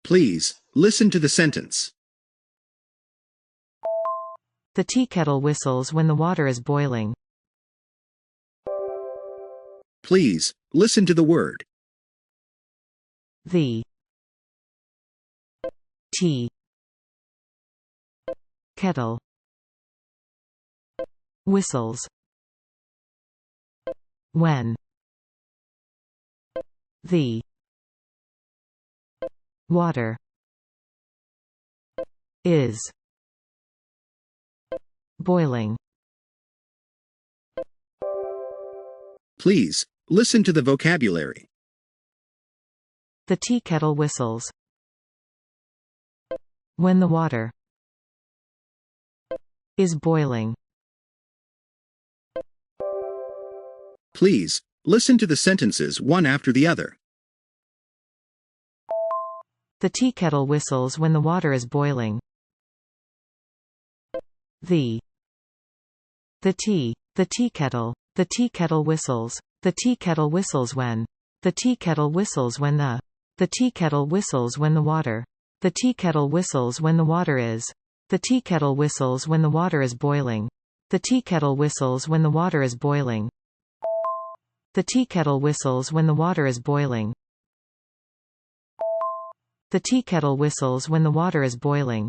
Please, listen to the sentence. The tea kettle whistles when the water is boiling. Please, listen to the word. The tea kettle whistles when the water is boiling. Please, listen to the vocabulary. The tea kettle whistles when the water is boiling. Please, listen to the sentences one after the other. The tea kettle whistles when the water is boiling. The tea kettle whistles. The tea kettle whistles when. The tea kettle whistles when the tea kettle whistles when the water. The tea kettle whistles when the water is. The tea kettle whistles when the water is boiling. The tea kettle whistles when the water is boiling. The tea kettle whistles when the water is boiling. The tea kettle whistles when the water is boiling.